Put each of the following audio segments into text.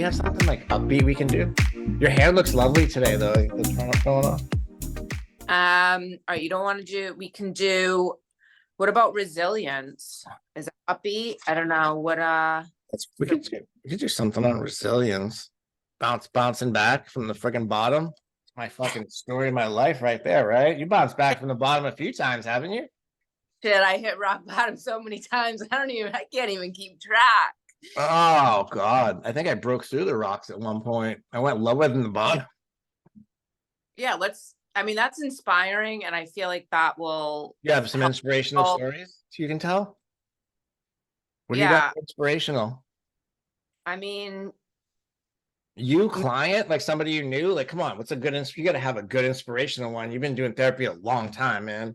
have something like upbeat we can do? Your hair looks lovely today, though. What's going on? All right, you don't want to do, we can do, what about resilience? Is it upbeat? I don't know. We could do something on resilience. Bouncing back from the freaking bottom. It's my fucking story of my life right there, right? You bounced back from the bottom a few times, haven't you? Shit, I hit rock bottom so many times. I can't even keep track. Oh God. I think I broke through the rocks at one point. I went lower than the bottom. Yeah, that's inspiring. And I feel like that will You have some help. inspirational stories you can tell? What do you got Yeah, inspirational? I mean, You client, like somebody you knew, like, come on, what's a good, you got to have a good inspirational one. You've been doing therapy a long time, man.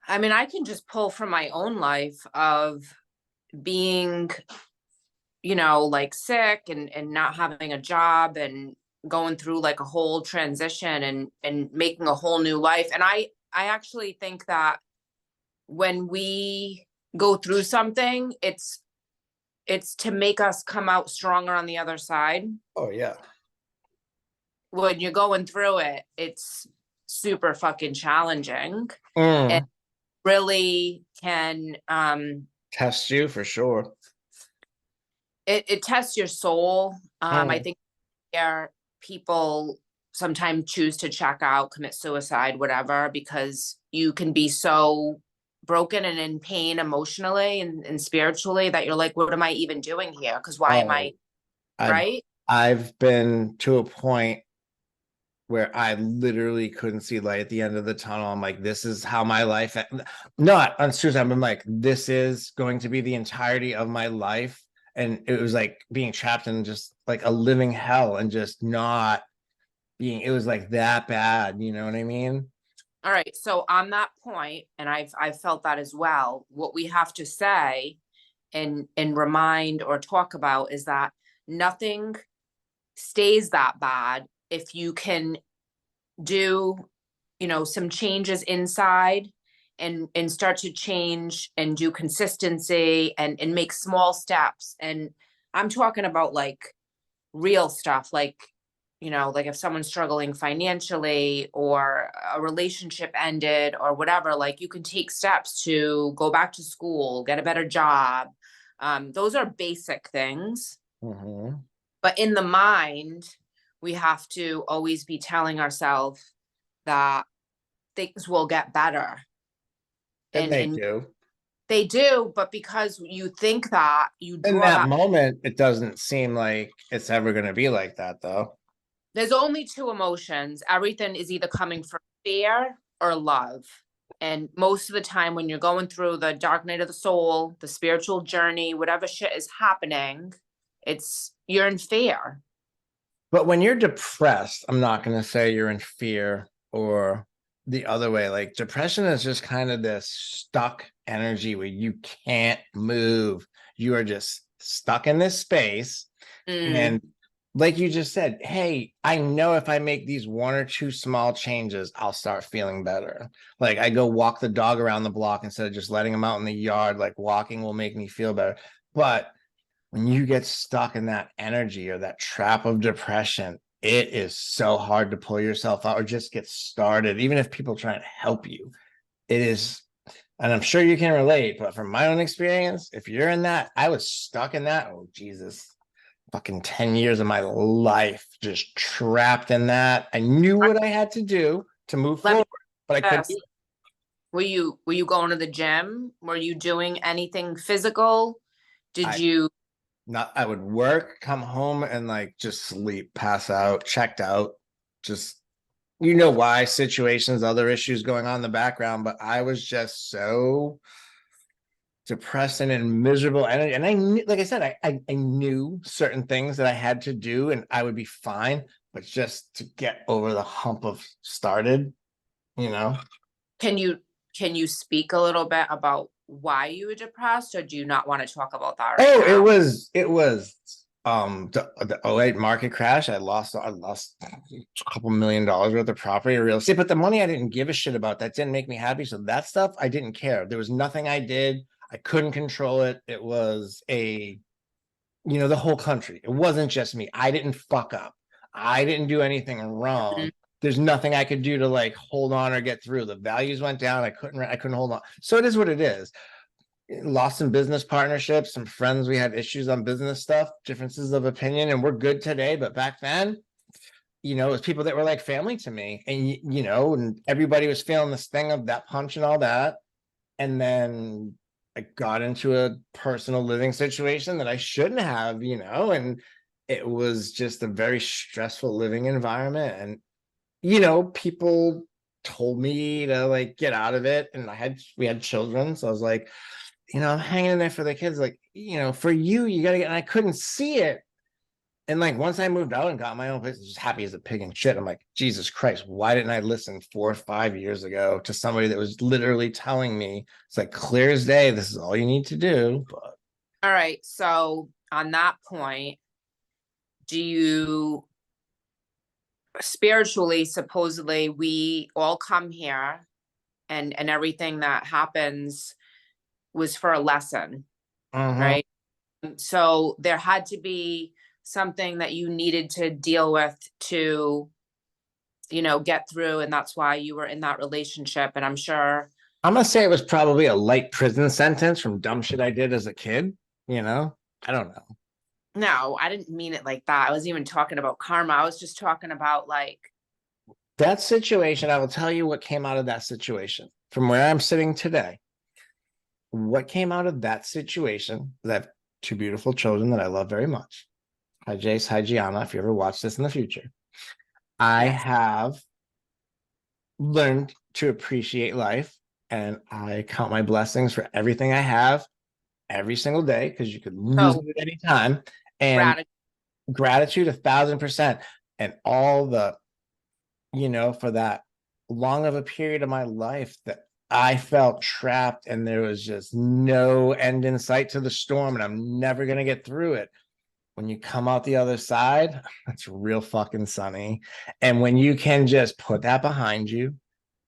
I can just pull from my own life of being, like sick and not having a job and going through like a whole transition and making a whole new life. And I actually think that when we go through something, it's to make us come out stronger on the other side. Oh yeah. When you're going through it, it's super fucking challenging and Mm. really can Test you for sure. it tests your soul. I Mm. think there people sometimes choose to check out, commit suicide, whatever, because you can be so broken and in pain emotionally and spiritually that you're like, what am I even doing here? Because why am Oh, I I've right? I've been to a point where I literally couldn't see light at the end of the tunnel. I'm like, this is how my life, not on suicide. I'm like, this is going to be the entirety of my life. And it was like being trapped in just like a living hell and just not being, it was like that bad. You know what I mean? All right. So on that point, and I've felt that as well, what we have to say and remind or talk about is that nothing stays that bad if you can do some changes inside and start to change and do consistency and make small steps. And I'm talking about like real stuff, like if someone's struggling financially or a relationship ended or whatever, like you can take steps to go back to school, get a better job. Those are basic things. Mhm. But in the mind, we have to always be telling ourselves that things will get better. And they And do. they do, but because you think that, you In draw that that. moment, it doesn't seem like it's ever going to be like that, though. There's only two emotions. Everything is either coming from fear or love. And most of the time, when you're going through the dark night of the soul, the spiritual journey, whatever shit is happening, you're in fear. But when you're depressed, I'm not going to say you're in fear or the other way. Like depression is just kind of this stuck energy where you can't move. You are just stuck in this space. Mm. And like you just said, hey, I know if I make these one or two small changes, I'll start feeling better. Like I go walk the dog around the block instead of just letting him out in the yard. Like walking will make me feel better. But when you get stuck in that energy or that trap of depression, it is so hard to pull yourself out or just get started, even if people try and help you. It is, and I'm sure you can relate, but from my own experience, if you're in that, I was stuck in that. Oh, Jesus. Fucking 10 years of my life just trapped in that. I knew what I had to do to move Let me forward, but I couldn't do guess. Were you going to the gym? Were you doing anything physical? Did I you not I would work, come home and like just sleep, pass out, checked out, just you know why situations, other issues going on in the background, but I was just so depressed and in miserable energy. And I knew, like I said, I knew certain things that I had to do and I would be fine, but just to get over the hump of started, you know. can you can you speak a little bit about why you were depressed, or do you not want to talk about that right Oh, now? it was the '08 market crash. I lost a couple $1 million worth of property or real estate, but the money I didn't give a shit about. That didn't make me happy. So that stuff I didn't care. There was nothing I did. I couldn't control it. It was a the whole country. It wasn't just me. I didn't fuck up. I didn't do anything wrong. Mhm. There's nothing I could do to like hold on or get through. The values went down. I couldn't hold on. So it is what it is. Lost some business partnerships, some friends. We had issues on business stuff, differences of opinion, and we're good today. But back then, it was people that were like family to me. And and everybody was feeling this thing of that punch and all that. And then I got into a personal living situation that I shouldn't have, and it was just a very stressful living environment. And, people told me to like get out of it. And we had children. So I was like, I'm hanging in there for the kids. Like, for you, you gotta get, and I couldn't see it. And like once I moved out and got my own place, I was just happy as a pig in shit. I'm like, Jesus Christ, why didn't I listen 4 or 5 years ago to somebody that was literally telling me it's like clear as day, this is all you need to do. But All right, so on that point, do you spiritually, supposedly, we all come here and everything that happens was for a lesson, mhm. right? So there had to be something that you needed to deal with to, get through, and that's why you were in that relationship. And I'm sure, I'm gonna say it was probably a light prison sentence from dumb shit I did as a kid. I don't know. no, I didn't mean it like that. I wasn't even talking about karma. I was just talking about like, That situation, I will tell you what came out of that situation from where I'm sitting today. What came out of that situation, that I have 2 beautiful children that I love very much. Hi, Jace. Hi, Gianna. If you ever watch this in the future, I yes. have learned to appreciate life, and I count my blessings for everything I have every single day because you could lose So it at any time. And gratitude. gratitude 1,000%. And all the, for that long of a period of my life that I felt trapped and there was just no end in sight to the storm and I'm never going to get through it. When you come out the other side, it's real fucking sunny. And when you can just put that behind you,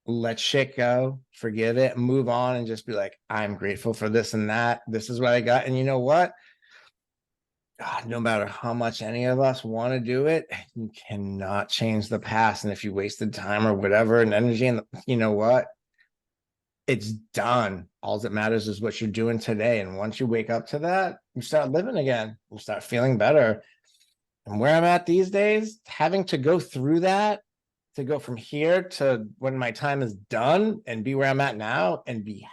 let shit go, forgive it, move on, and just be like, I'm grateful for this and that. This is what I got. And you know what? God, no matter how much any of us want to do it, you cannot change the past. And if you wasted time or whatever and energy, and you know what? It's done. All that matters is what you're doing today. And once you wake up to that, you start living again. You start feeling better. And where I'm at these days, having to go through that, to go from here to when my time is done and be where I'm at now and be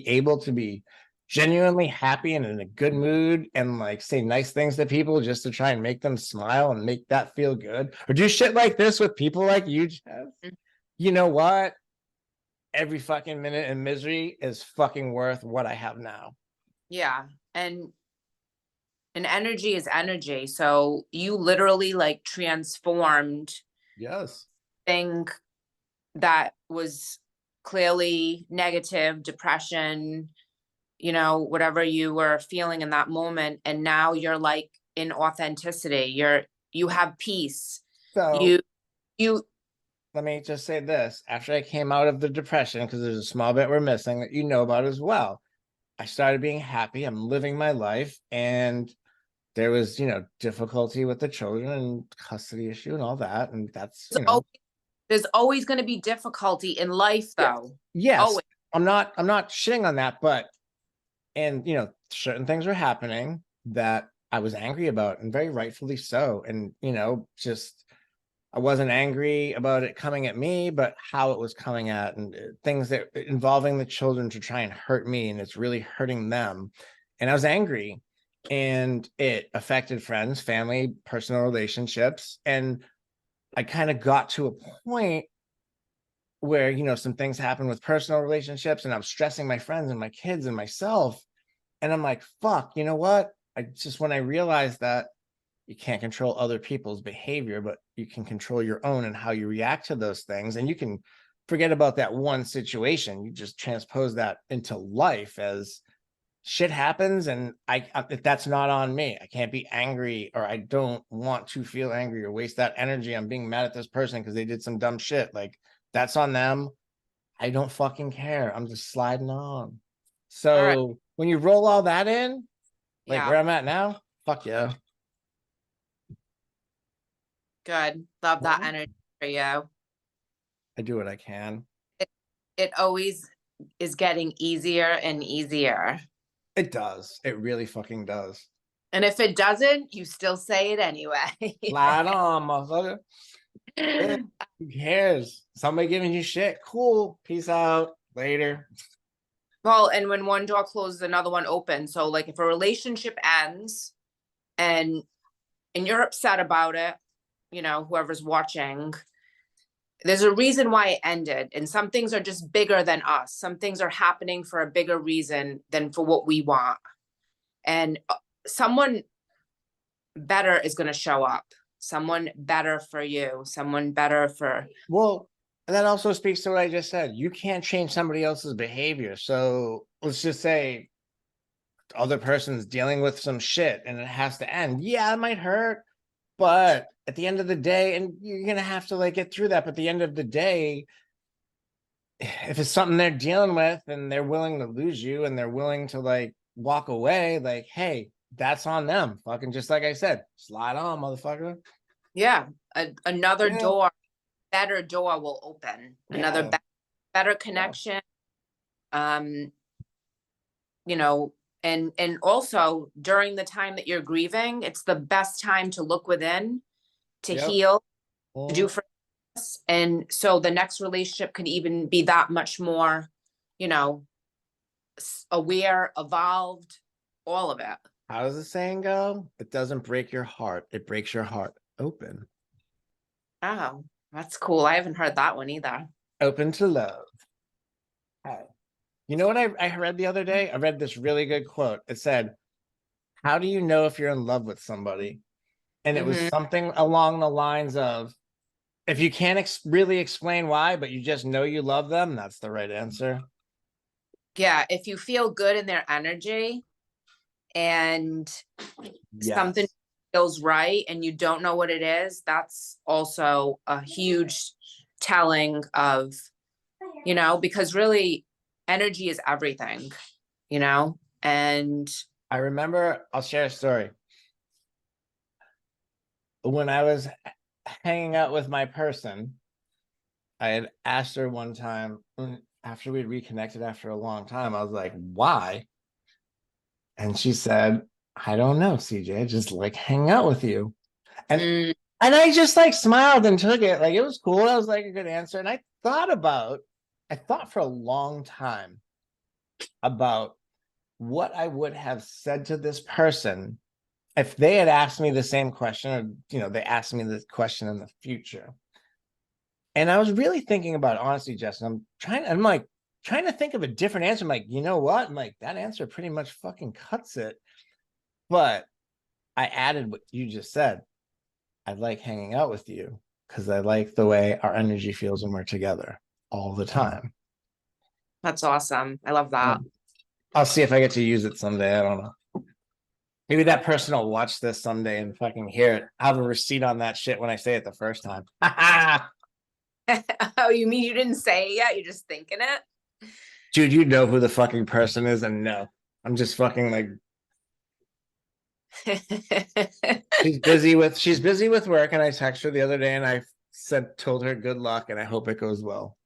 able to be genuinely happy and in a good mood and like say nice things to people just to try and make them smile and make that feel good or do shit like this with people like you, Jeff. You know what? Every fucking minute in misery is fucking worth what I have now. Yeah. And energy is energy. So you literally like transformed Yes. thing that was clearly negative, depression, whatever you were feeling in that moment. And now you're like in authenticity. You have peace. So You, you, let me just say this. After I came out of the depression, because there's a small bit we're missing that you know about as well, I started being happy. I'm living my life. And there was, difficulty with the children and custody issue and all that. And that's, there's always, there's always going to be difficulty in life yes. though. Yes. Always. I'm not shitting on that, but and certain things were happening that I was angry about, and very rightfully so. And just I wasn't angry about it coming at me, but how it was coming at, and things that involving the children to try and hurt me, and it's really hurting them. And I was angry, and it affected friends, family, personal relationships. And I kind of got to a point where, some things happened with personal relationships, and I'm stressing my friends and my kids and myself. And I'm like, fuck, you know what? When I realized that you can't control other people's behavior, but you can control your own and how you react to those things. And you can forget about that one situation. You just transpose that into life as shit happens. And if that's not on me, I can't be angry, or I don't want to feel angry or waste that energy on being mad at this person because they did some dumb shit. Like that's on them. I don't fucking care. I'm just sliding on. All right. So when you roll all that in, like Yeah. where I'm at now, Fuck yeah. Good. Love that Mhm. energy for you. I do what I can. It always is getting easier and easier. It does. It really fucking does. And if it doesn't, you still say it anyway. Slide on, motherfucker. Yeah, who cares? Somebody giving you shit. Cool. Peace out. Later. Well, and when one door closes, another one opens. So like if a relationship ends and you're upset about it, you know, whoever's watching, there's a reason why it ended. And some things are just bigger than us. Some things are happening for a bigger reason than for what we want. And someone better is going to show up. Someone better for you. Someone better for. Well, that also speaks to what I just said. You can't change somebody else's behavior. So let's just say the other person's dealing with some shit and it has to end. Yeah, it might hurt, but at the end of the day, and you're gonna have to like get through that. But at the end of the day, if it's something they're dealing with and they're willing to lose you and they're willing to like walk away, like, hey, that's on them. Fucking just like I said, slide on, motherfucker. Yeah. Another Yeah. door, better door will open. Another Yeah. better connection. You know, and also during the time that you're grieving, it's the best time to look within, to Yep. heal, to do Mhm. for us. And so the next relationship could even be that much more, you know, aware, evolved, all of it. How does the saying go? It doesn't break your heart, it breaks your heart open. Oh, that's cool. I haven't heard that one either. Open to love. Hey. You know what I read the other day? I read this really good quote. It said, how do you know if you're in love with somebody? And it was Mhm. something along the lines of, if you can't really explain why, but you just know you love them, that's the right answer. Yeah, if you feel good in their energy and something Yes. feels right and you don't know what it is, that's also a huge telling of, you know, because really energy is everything, you know, and I remember, I'll share a story. When I was hanging out with my person, I had asked her one time after we'd reconnected after a long time, I was like, why? And she said, I don't know, CJ, I just like hang out with you. And mm, and I just like smiled and took it. Like it was cool. That was like a good answer. And I thought for a long time about what I would have said to this person if they had asked me the same question, or they asked me this question in the future. And I was really thinking about it, honestly, Justin. I'm like trying to think of a different answer. I'm like, you know what? I'm like, that answer pretty much fucking cuts it. But I added what you just said. I like hanging out with you because I like the way our energy feels when we're together all the time. that's awesome. I love that. I'll see if I get to use it someday. I don't know. Maybe that person will watch this someday and fucking hear it. I'll have a receipt on that shit when I say it the first time. Oh, you mean you didn't say it yet? You're just thinking it? Dude, you know who the fucking person is, and no, I'm just fucking like she's busy with work, and I texted her the other day and I told her good luck and I hope it goes well.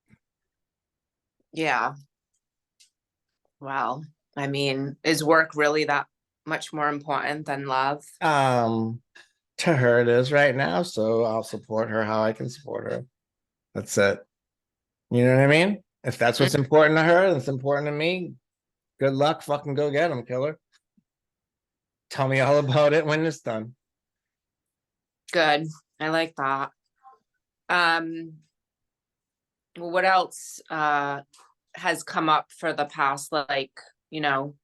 Yeah. Well, I mean, is work really that much more important than love? To her it is right now, so I'll support her how I can support her. That's it. You know what I mean? If that's what's important to her and it's important to me, good luck. Fucking go get them, killer. Tell me all about it when it's done. Good. I like that. Well, what else has come up for the past like, you know,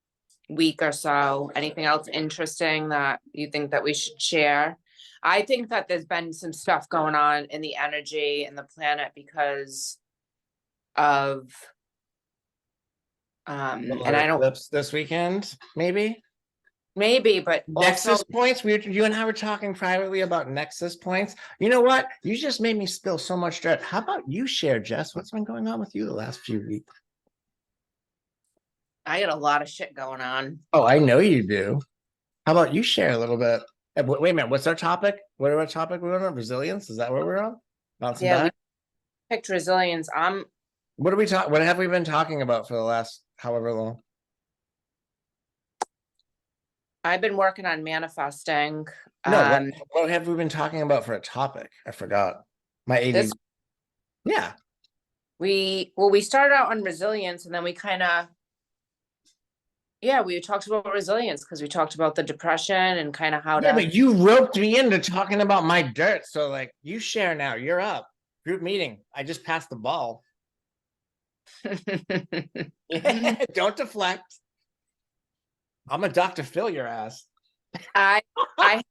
week or so? Anything else interesting that you think that we should share? I think that there's been some stuff going on in the energy and the planet because of and Solar I don't eclipse this weekend, maybe. maybe, but also Nexus points. You and I were talking privately about Nexus points. You know what? You just made me spill so much dirt. How about you share, Jess? What's been going on with you the last few weeks? I got a lot of shit going on. Oh, I know you do. How about you share a little bit? Wait a minute, what's our topic? What are our topic we're on? Resilience? Is that what we're on? Bouncing Yeah, we back? picked resilience. What are we talking? What have we been talking about for the last however long? I've been working on manifesting. No, Um, what have we been talking about for a topic? I forgot. My this 80s. Yeah. we started out on resilience, and then we kind of, yeah, we talked about resilience because we talked about the depression and kind of how Yeah, to. but you roped me into talking about my dirt. So like you share now. You're up. Group meeting. I just passed the ball. Yeah, don't deflect. I'm a Dr. Phil your ass. I I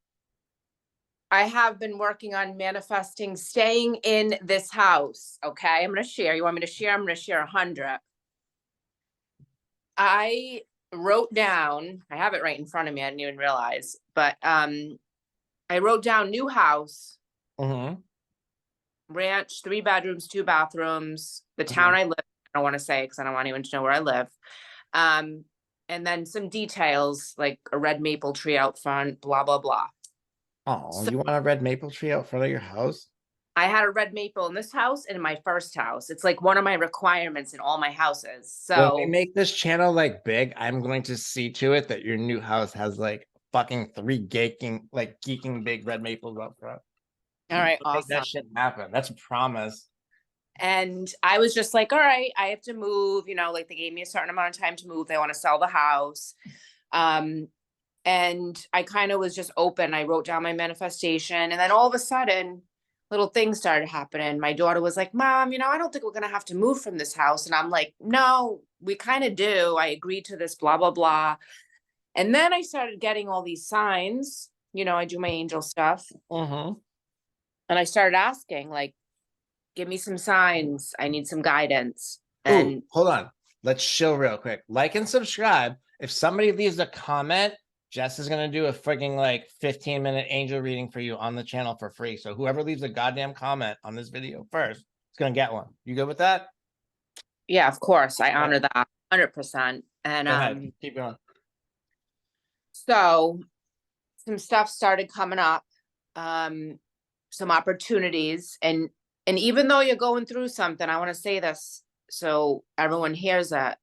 I have been working on manifesting staying in this house. Okay, I'm gonna share. You want me to share? I'm gonna share 100. I wrote down, I have it right in front of me, I didn't even realize, but I wrote down new house, Mm-hmm. ranch, 3 bedrooms, 2 bathrooms, the town I live in. I don't want to say because I don't want anyone to know where I live. Um, and then some details like a red maple tree out front, blah, blah, blah. Oh, So you want a red maple tree out front of your house? I had a red maple in this house and in my first house. It's like one of my requirements in all my houses. When we So make this channel like big, I'm going to see to it that your new house has like fucking 3 geeking big red maples up front. all right, Make awesome. that shit happen. That's a promise. And I was just like, all right, I have to move, like they gave me a certain amount of time to move. They want to sell the house. And I kind of was just open. I wrote down my manifestation. And then all of a sudden, little things started happening. My daughter was like, Mom, I don't think we're going to have to move from this house. And I'm like, no, we kind of do. I agreed to this, blah, blah, blah. And then I started getting all these signs. I do my angel stuff. Mm-hmm. And I started asking, like, give me some signs. I need some guidance. Ooh, And hold on. Let's chill real quick. Like and subscribe. If somebody leaves a comment, Jess is gonna do a freaking like 15-minute angel reading for you on the channel for free. So whoever leaves a goddamn comment on this video first is gonna get one. You good with that? yeah, of course, I honor that 100%. And Go ahead. Keep going. so some stuff started coming up, some opportunities, and even though you're going through something, I want to say this so everyone hears that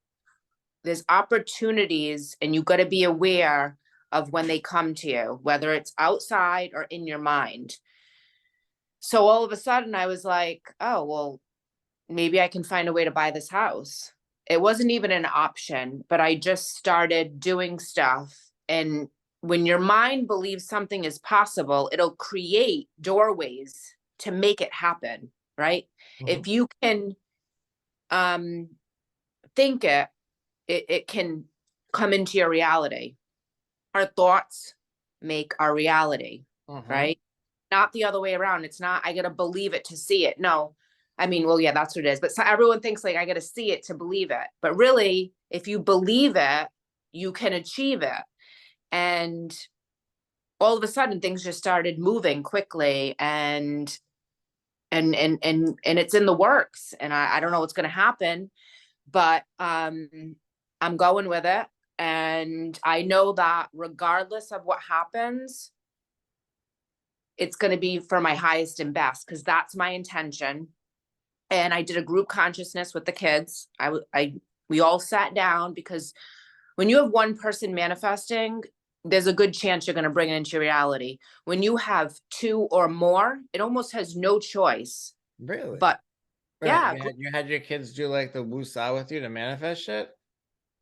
there's opportunities, and you got to be aware of when they come to you, whether it's outside or in your mind. So all of a sudden, I was like, oh well, maybe I can find a way to buy this house. It wasn't even an option, but I just started doing stuff. And when your mind believes something is possible, it'll create doorways to make it happen, right? If you can think it can come into your reality. Our thoughts make our reality, right? Not the other way around. It's not, I got to believe it to see it. No, I mean, well, yeah, that's what it is. But so everyone thinks like I got to see it to believe it. But really, if you believe it, you can achieve it. And all of a sudden, things just started moving quickly, and it's in the works. And I don't know what's going to happen, but I'm going with it. And I know that regardless of what happens, it's going to be for my highest and best, because that's my intention. And I did a group consciousness with the kids. We all sat down, because when you have one person manifesting, there's a good chance you're going to bring it into reality. When you have 2 or more, it almost has no choice. Really? But yeah, You had your kids do like the woo-saw with you to manifest shit?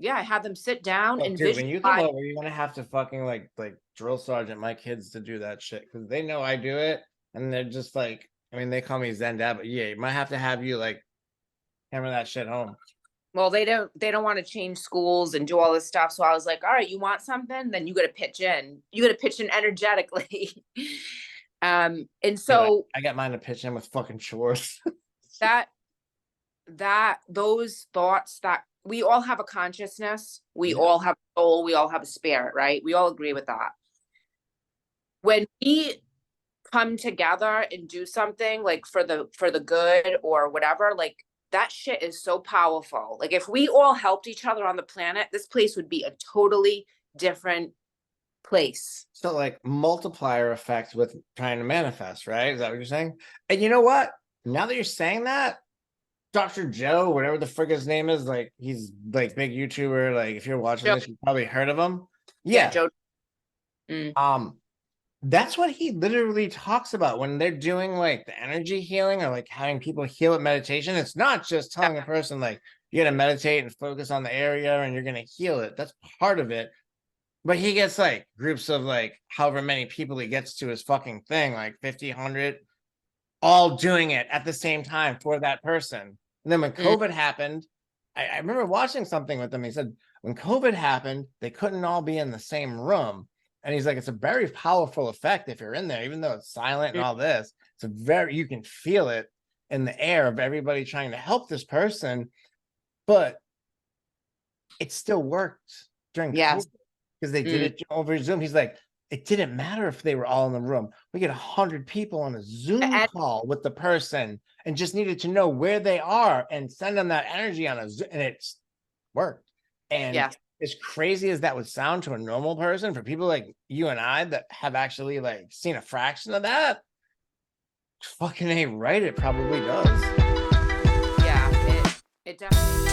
yeah, I had them sit down and Dude, when you come visualize. over, you're gonna have to fucking like drill sergeant my kids to do that shit, because they know I do it, and they're just like, I mean, they call me Zen Dad, but yeah, you might have to have you like hammer that shit home. Well, they don't want to change schools and do all this stuff. So I was like, all right, you want something? Then you got to pitch in. You got to pitch in energetically. And so I got mine to pitch in with fucking chores. those thoughts, that we all have a consciousness, we Yeah. all have a soul, we all have a spirit, right? We all agree with that. When we come together and do something like for the good or whatever, like that shit is so powerful. Like if we all helped each other on the planet, this place would be a totally different place. So like multiplier effect with trying to manifest, right? Is that what you're saying? And you know what? Now that you're saying that, Dr. Joe, whatever the frick his name is, like he's like big YouTuber. Like if you're watching Joe- this, you probably heard of him. Yeah, Yeah. Joe. Mm, That's what he literally talks about when they're doing like the energy healing or like having people heal with meditation. It's not just telling a person like you're gonna meditate and focus on the area and you're gonna heal it. That's part of it. But he gets like groups of like however many people he gets to his fucking thing, like 50, 100, all doing it at the same time for that person. And then when mm, COVID happened, I remember watching something with him. He said when COVID happened, they couldn't all be in the same room. And he's like, it's a very powerful effect if you're in there, even though it's silent and mm. all this. It's a very, you can feel it in the air of everybody trying to help this person. But it still worked during Yes. COVID because they did Mm. it over Zoom. He's like, it didn't matter if they were all in the room. We get 100 people on a Zoom And- call with the person and just needed to know where they are and send them that energy on a Zoom, and it's worked. And Yes. as crazy as that would sound to a normal person, for people like you and I that have actually like seen a fraction of that, fucking ain't right. It probably does. Yeah, it definitely.